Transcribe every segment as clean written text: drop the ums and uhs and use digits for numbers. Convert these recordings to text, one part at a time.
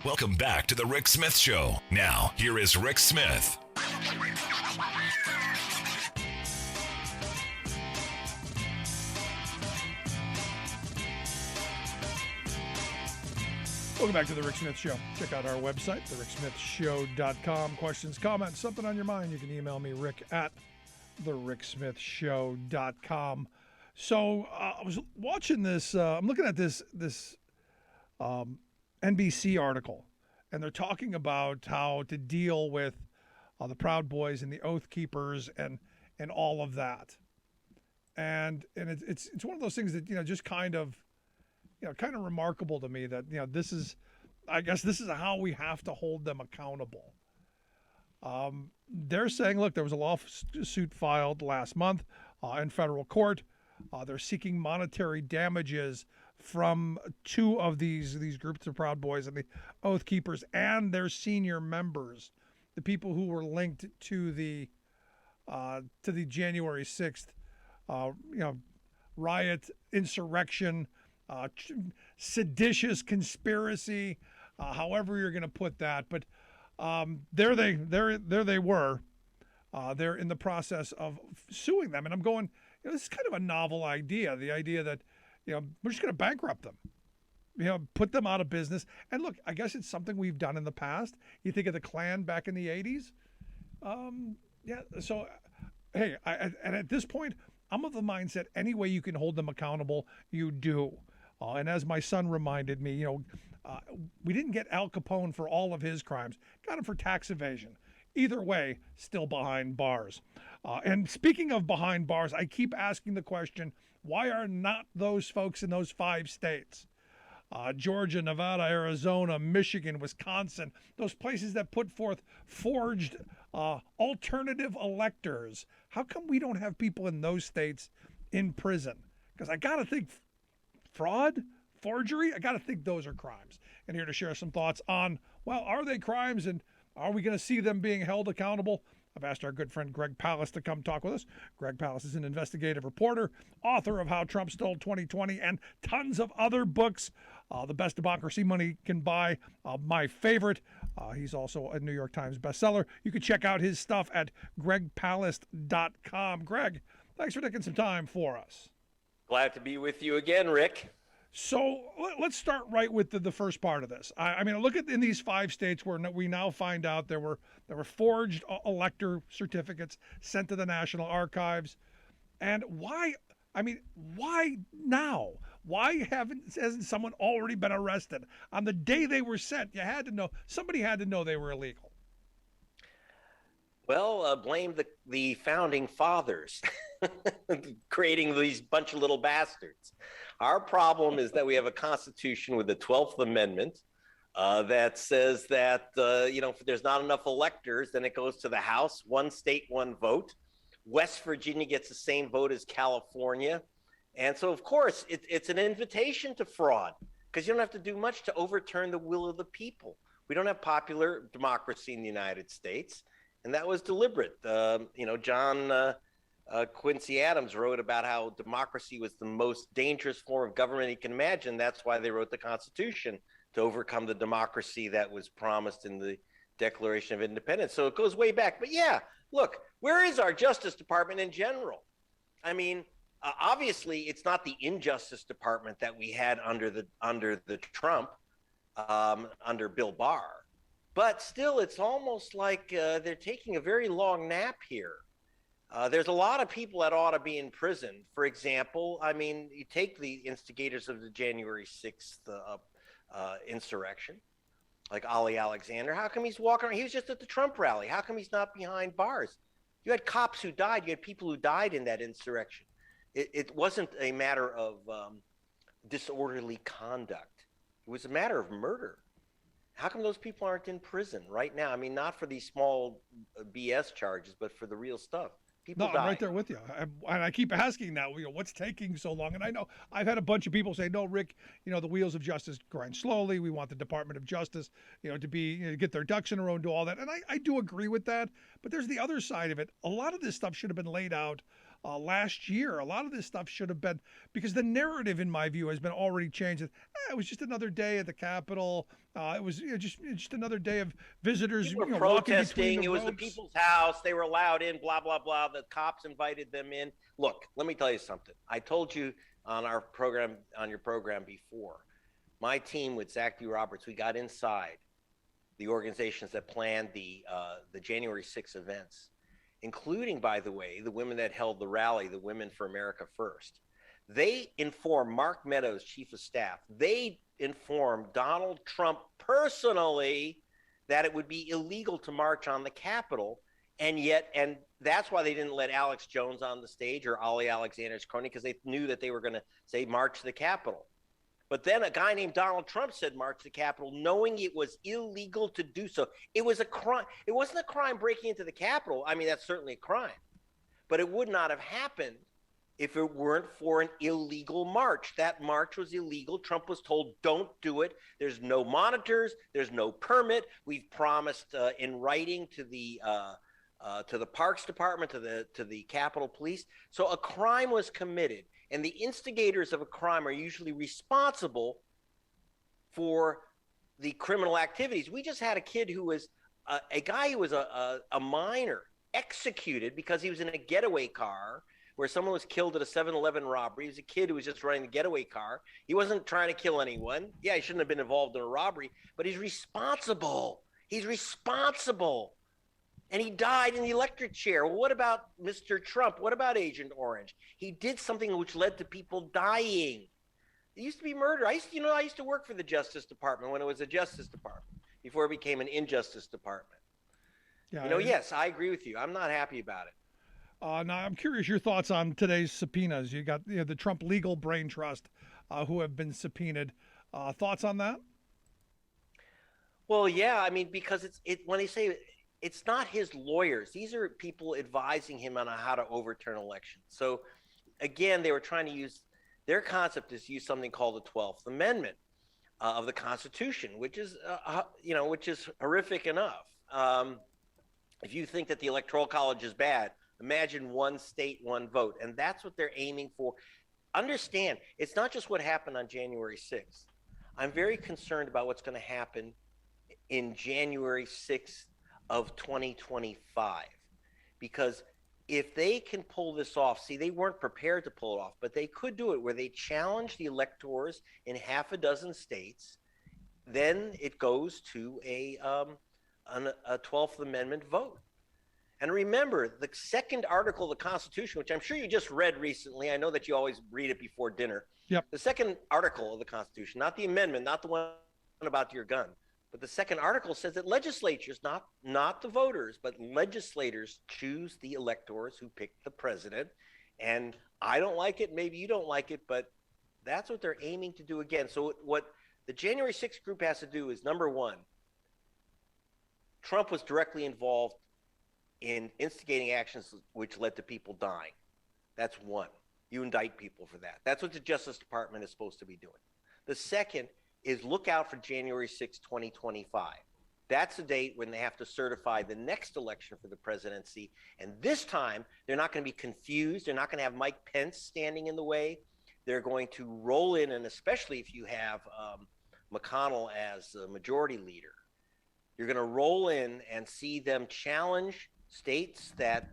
Welcome back to the Rick Smith Show. Now, here is Rick Smith. Welcome back to the Rick Smith Show. Check out our website, thericksmithshow.com. Questions, comments, something on your mind, you can email me, rick at thericksmithshow.com. So I was watching this, I'm looking at this NBC article, and they're talking about how to deal with the Proud Boys and the Oath Keepers and all of that. And it's one of those things that, just kind of remarkable to me that, this is how we have to hold them accountable. They're saying, look, there was a lawsuit filed last month in federal court. They're seeking monetary damages from two of these groups of Proud Boys and the Oath Keepers and their senior members, the people who were linked to the January 6th, riot, insurrection, seditious conspiracy, however you're going to put that. But there they were. They're in the process of suing them, and I'm going, this is kind of a novel idea. The idea that we're just going to bankrupt them, put them out of business. And look, I guess it's something we've done in the past. You think of the Klan back in the 80s. Yeah. So, hey, and at this point, I'm of the mindset any way you can hold them accountable, you do. And as my son reminded me, we didn't get Al Capone for all of his crimes. Got him for tax evasion. Either way, still behind bars. And speaking of behind bars, I keep asking the question, why are not those folks in those 5 states, Georgia, Nevada, Arizona, Michigan, Wisconsin, those places that put forth forged alternative electors, how come we don't have people in those states in prison? Because I got to think fraud, forgery, I got to think those are crimes. And here to share some thoughts on, are they crimes, and are we going to see them being held accountable? I've asked our good friend Greg Palast to come talk with us. Greg Palast is an investigative reporter, author of How Trump Stole 2020 and tons of other books. The Best Democracy Money Can Buy, my favorite. He's also a New York Times bestseller. You can check out his stuff at gregpalast.com. Greg, thanks for taking some time for us. Glad to be with you again, Rick. So let's start right with the first part of this. I mean, look at in these 5 states where we now find out there were forged elector certificates sent to the National Archives. And why? I mean, why now? Why hasn't someone already been arrested? On the day they were sent, you had to know, somebody had to know they were illegal. Well, blame the founding fathers creating these bunch of little bastards. Our problem is that we have a constitution with the 12th Amendment that says that, if there's not enough electors, then it goes to the House, 1 state, 1 vote. West Virginia gets the same vote as California. And so, of course, it's an invitation to fraud because you don't have to do much to overturn the will of the people. We don't have popular democracy in the United States. And that was deliberate. John Quincy Adams wrote about how democracy was the most dangerous form of government he can imagine. That's why they wrote the Constitution, to overcome the democracy that was promised in the Declaration of Independence. So it goes way back. But yeah, look, where is our Justice Department in general? I mean, obviously, it's not the Injustice Department that we had under the Trump, under Bill Barr. But still, it's almost like they're taking a very long nap here. There's a lot of people that ought to be in prison. For example, I mean, you take the instigators of the January 6th insurrection, like Ali Alexander. How come he's walking around? He was just at the Trump rally. How come he's not behind bars? You had cops who died. You had people who died in that insurrection. It wasn't a matter of disorderly conduct. It was a matter of murder. How come those people aren't in prison right now? I mean, not for these small BS charges, but for the real stuff. People die. I'm right there with you. And I keep asking now, what's taking so long? And I know I've had a bunch of people say, no, Rick, the wheels of justice grind slowly. We want the Department of Justice, to be, get their ducks in a row and do all that. And I do agree with that. But there's the other side of it. A lot of this stuff should have been laid out last year. A lot of this stuff should have been, because the narrative, in my view, has been already changed. It was just another day at the Capitol. It was just another day of visitors. People were walking protesting. between the It was the ropes. people's house. They were allowed in. Blah blah blah. The cops invited them in. Look, let me tell you something. I told you on our program, on your program before. My team with Zach D. Roberts, we got inside the organizations that planned the January 6th events, including, by the way, the women that held the rally, the Women for America First. They informed Mark Meadows, chief of staff. They informed Donald Trump personally that it would be illegal to march on the Capitol. And that's why they didn't let Alex Jones on the stage or Ollie Alexander's crony, because they knew that they were going to say march to the Capitol. But then a guy named Donald Trump said march to the Capitol, knowing it was illegal to do so. It was a crime. It wasn't a crime breaking into the Capitol. I mean, that's certainly a crime. But it would not have happened if it weren't for an illegal march. That march was illegal. Trump was told, don't do it. There's no monitors. There's no permit. We've promised in writing to the Parks Department, to the Capitol Police. So a crime was committed. And the instigators of a crime are usually responsible for the criminal activities. We just had a kid who was a guy who was a minor executed because he was in a getaway car where someone was killed at a 7-Eleven robbery. He was a kid who was just running the getaway car. He wasn't trying to kill anyone. Yeah, he shouldn't have been involved in a robbery, but he's responsible. He's responsible. And he died in the electric chair. Well, what about Mr. Trump? What about Agent Orange? He did something which led to people dying. It used to be murder. I used to work for the Justice Department when it was a Justice Department before it became an Injustice Department. Yeah, yes, I agree with you. I'm not happy about it. Now, I'm curious your thoughts on today's subpoenas. You got the Trump Legal Brain Trust who have been subpoenaed. Thoughts on that? Well, yeah. I mean, because when they say it's not his lawyers. These are people advising him on how to overturn elections. So, again, they were trying to use their concept is use something called the 12th Amendment of the Constitution, which is horrific enough. If you think that the Electoral College is bad, imagine one state, one vote, and that's what they're aiming for. Understand, it's not just what happened on January 6th. I'm very concerned about what's going to happen in January 6th of 2025, because if they can pull this off, see, they weren't prepared to pull it off, but they could do it where they challenge the electors in half a dozen states. Then it goes to a 12th Amendment vote. And remember, the second article of the Constitution, which I'm sure you just read recently, I know that you always read it before dinner. Yep. The second article of the Constitution, not the amendment, not the one about your gun, but the second article says that legislatures, not the voters, but legislators choose the electors who pick the president. And I don't like it. Maybe you don't like it, but that's what they're aiming to do again. So what the January 6th group has to do is, number one, Trump was directly involved in instigating actions which led to people dying. That's one. You indict people for that. That's what the Justice Department is supposed to be doing. The second is look out for January 6, 2025. That's the date when they have to certify the next election for the presidency. And this time, they're not going to be confused. They're not going to have Mike Pence standing in the way. They're going to roll in, and especially if you have McConnell as the majority leader, you're going to roll in and see them challenge states that,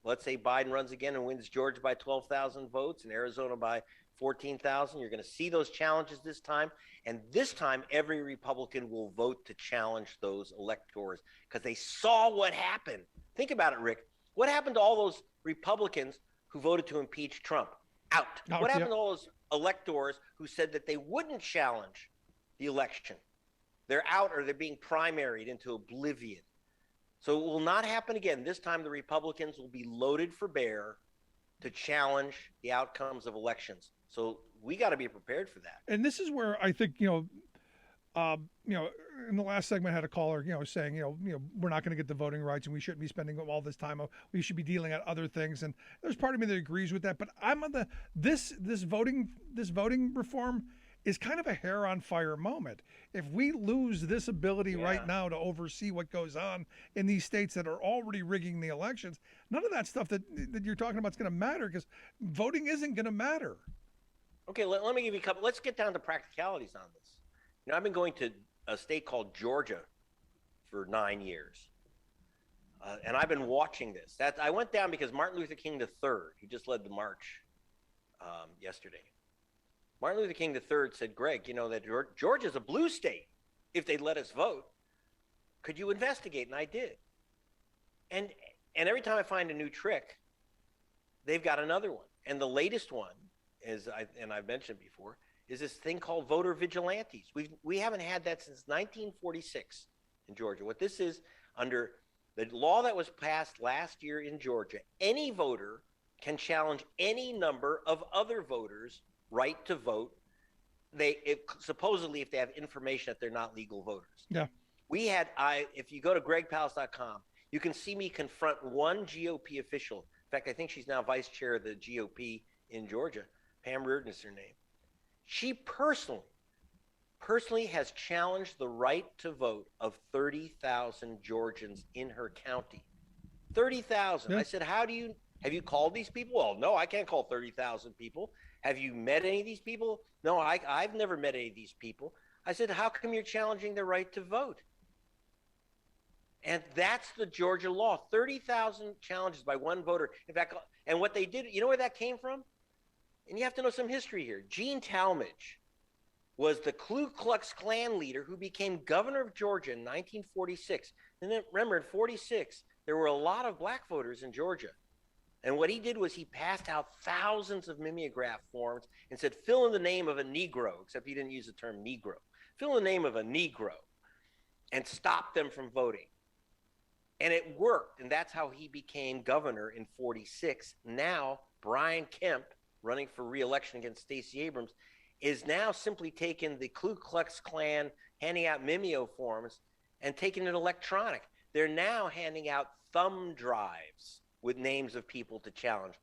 let's say Biden runs again and wins Georgia by 12,000 votes and Arizona by 14,000. You're going to see those challenges this time. And this time, every Republican will vote to challenge those electors because they saw what happened. Think about it, Rick. What happened to all those Republicans who voted to impeach Trump? Out. What happened to all those electors who said that they wouldn't challenge the election? They're out, or they're being primaried into oblivion. So it will not happen again. This time, the Republicans will be loaded for bear to challenge the outcomes of elections. So we got to be prepared for that. And this is where I think, in the last segment, I had a caller, saying, we're not going to get the voting rights and we shouldn't be spending all this time. We should be dealing at other things. And there's part of me that agrees with that. But I'm on this voting reform is kind of a hair on fire moment. If we lose this ability right now to oversee what goes on in these states that are already rigging the elections, none of that stuff that you're talking about is going to matter, because voting isn't going to matter. Okay, let me give you a couple. Let's get down to practicalities on this. I've been going to a state called Georgia for 9 years. And I've been watching this. I went down because Martin Luther King III, he just led the march yesterday. Martin Luther King III said, Greg, that Georgia's a blue state. If they'd let us vote, could you investigate? And I did. And every time I find a new trick, they've got another one. And the latest one I've mentioned before, is this thing called voter vigilantes. We haven't had that since 1946 in Georgia. What this is, under the law that was passed last year in Georgia, any voter can challenge any number of other voters' right to vote. Supposedly if they have information that they're not legal voters. Yeah. If you go to gregpalast.com, you can see me confront one GOP official. In fact, I think she's now vice chair of the GOP in Georgia. Pam Reardon is her name. She personally has challenged the right to vote of 30,000 Georgians in her county. 30,000. Yeah. I said, have you called these people? Well, no, I can't call 30,000 people. Have you met any of these people? No, I've never met any of these people. I said, how come you're challenging their right to vote? And that's the Georgia law. 30,000 challenges by one voter. In fact, and what they did, you know where that came from? And you have to know some history here. Gene Talmadge was the Ku Klux Klan leader who became governor of Georgia in 1946. And then remember, in 46, there were a lot of black voters in Georgia. And what he did was he passed out thousands of mimeograph forms and said, fill in the name of a Negro, except he didn't use the term Negro. Fill in the name of a Negro, and stop them from voting. And it worked, and that's how he became governor in 46. Now, Brian Kemp, running for re-election against Stacey Abrams, is now simply taking the Ku Klux Klan, handing out mimeo forms, and taking it electronic. They're now handing out thumb drives with names of people to challenge.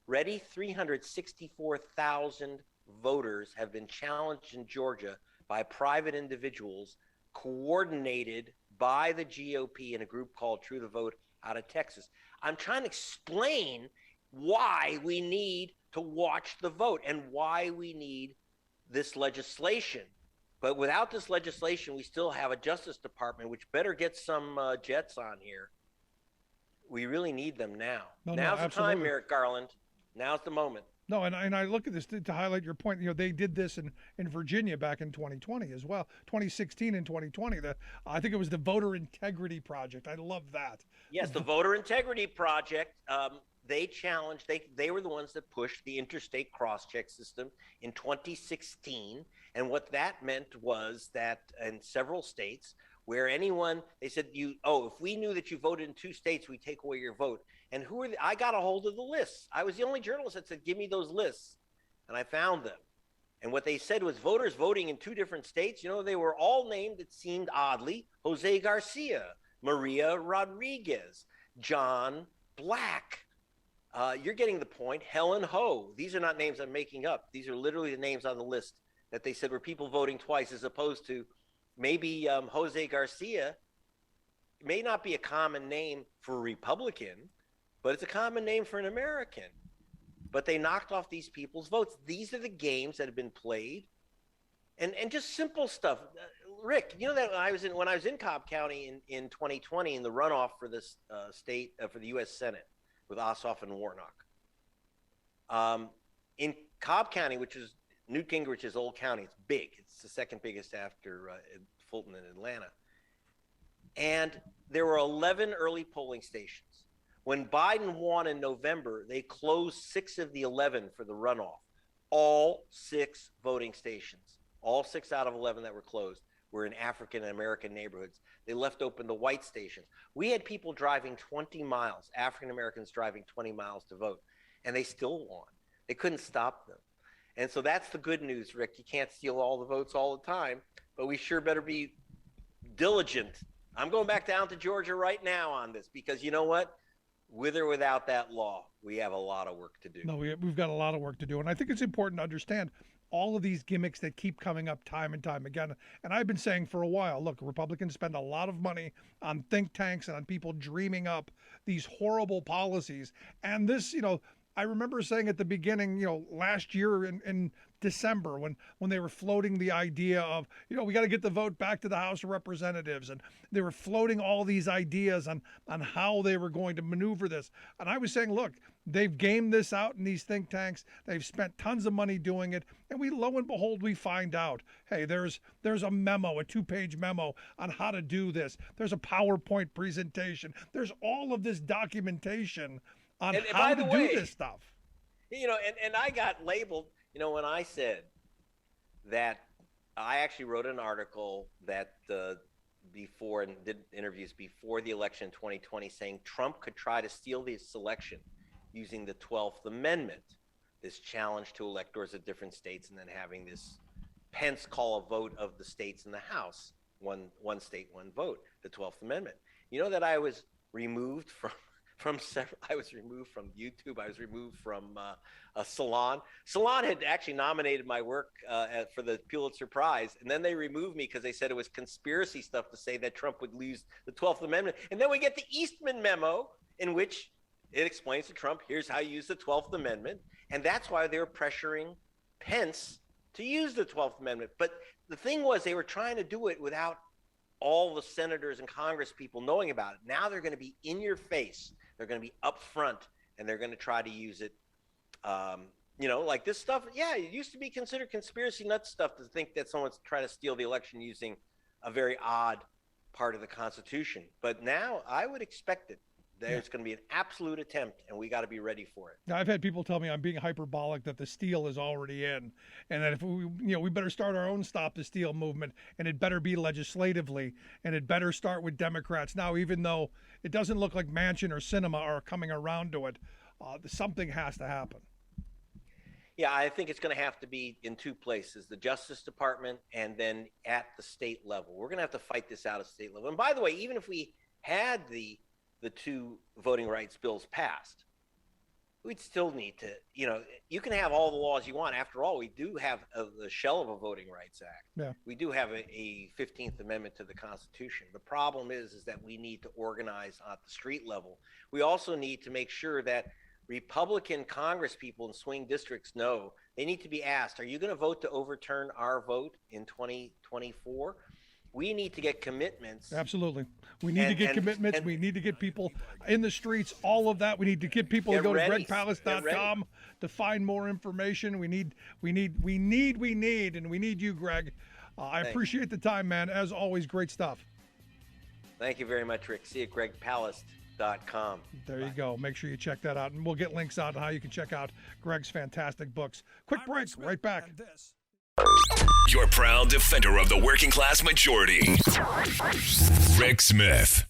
Ready? 364,000 voters have been challenged in Georgia by private individuals, coordinated by the GOP in a group called True the Vote out of Texas. I'm trying to explain why we need to watch the vote and why we need this legislation. But without this legislation, we still have a Justice Department, which better get some jets on here. We really need them now. Now's the time, Merrick Garland. Now's the moment. No, and I look at this to highlight your point. They did this in Virginia back in 2020 as well, 2016 and 2020. I think it was the Voter Integrity Project. I love that. Yes, the Voter Integrity Project. They challenged. They were the ones that pushed the interstate cross-check system in 2016. And what that meant was that in several states, where they said, if we knew that you voted in 2 states, we take away your vote. And I got a hold of the lists. I was the only journalist that said, give me those lists. And I found them. And what they said was voters voting in 2 different states, they were all named, it seemed oddly, Jose Garcia, Maria Rodriguez, John Black. You're getting the point. Helen Ho. These are not names I'm making up. These are literally the names on the list that they said were people voting twice, as opposed to maybe Jose Garcia. It may not be a common name for a Republican, but it's a common name for an American. But they knocked off these people's votes. These are the games that have been played, and just simple stuff. Rick, that when I was in Cobb County in 2020 in the runoff for this state for the U.S. Senate with Ossoff and Warnock. In Cobb County, which is Newt Gingrich's old county, it's big. It's the second biggest after Fulton and Atlanta. And there were 11 early polling stations. When Biden won in November, they closed 6 of the 11 for the runoff. All 6 voting stations, all 6 out of 11 that were closed, were in African American neighborhoods. They left open the white stations. We had people driving 20 miles, African Americans driving 20 miles to vote, and they still won. They couldn't stop them. And so that's the good news, Rick. You can't steal all the votes all the time, but we sure better be diligent. I'm going back down to Georgia right now on this, because you know what? With or without that law, we have a lot of work to do. No, we've got a lot of work to do. And I think it's important to understand all of these gimmicks that keep coming up time and time again. And I've been saying for a while, look, Republicans spend a lot of money on think tanks and on people dreaming up these horrible policies. And this, I remember saying at the beginning, last year in December when they were floating the idea of, we got to get the vote back to the House of Representatives. And they were floating all these ideas on how they were going to maneuver this. And I was saying, look, they've gamed this out in these think tanks. They've spent tons of money doing it. And lo and behold, we find out, hey, there's a memo, a 2-page memo on how to do this. There's a PowerPoint presentation. There's all of this documentation on how to do this stuff. And I got labeled, when I said that I actually wrote an article that before and did interviews before the election in 2020 saying Trump could try to steal this election using the 12th Amendment, this challenge to electors of different states, and then having this Pence call a vote of the states in the House, one state, one vote, the 12th Amendment. That I was removed from several. I was removed from YouTube. I was removed from Salon. Salon had actually nominated my work for the Pulitzer Prize, and then they removed me because they said it was conspiracy stuff to say that Trump would lose the 12th Amendment. And then we get the Eastman memo in which it explains to Trump, here's how you use the 12th Amendment. And that's why they were pressuring Pence to use the 12th Amendment. But the thing was, they were trying to do it without all the senators and Congress people knowing about it. Now they're going to be in your face. They're going to be up front, and they're going to try to use it. Like this stuff. Yeah, it used to be considered conspiracy nut stuff to think that someone's trying to steal the election using a very odd part of the Constitution. But now I would expect it. There's going to be an absolute attempt, and we got to be ready for it. Now, I've had people tell me I'm being hyperbolic, that the steal is already in, and that if we better start our own Stop the Steal movement, and it better be legislatively, and it better start with Democrats. Now, even though it doesn't look like Manchin or Sinema are coming around to it, something has to happen. Yeah, I think it's going to have to be in two places, the Justice Department and then at the state level. We're going to have to fight this out at state level. And by the way, even if we had the two voting rights bills passed, we'd still need to, you can have all the laws you want. After all, we do have the shell of a Voting Rights Act. Yeah. We do have a 15th Amendment to the Constitution. The problem is that we need to organize at the street level. We also need to make sure that Republican Congress people in swing districts know they need to be asked, are you going to vote to overturn our vote in 2024? We need to get commitments. Absolutely. We need to get commitments. We need to get people in the streets, all of that. We need to get people to go to gregpalast.com to find more information. We need, and we need you, Greg. I appreciate the time, man. As always, great stuff. Thank you very much, Rick. See you at gregpalast.com. There you go. Make sure you check that out. And we'll get links out on how you can check out Greg's fantastic books. Quick break. Right back. Your proud defender of the working class majority, Rick Smith.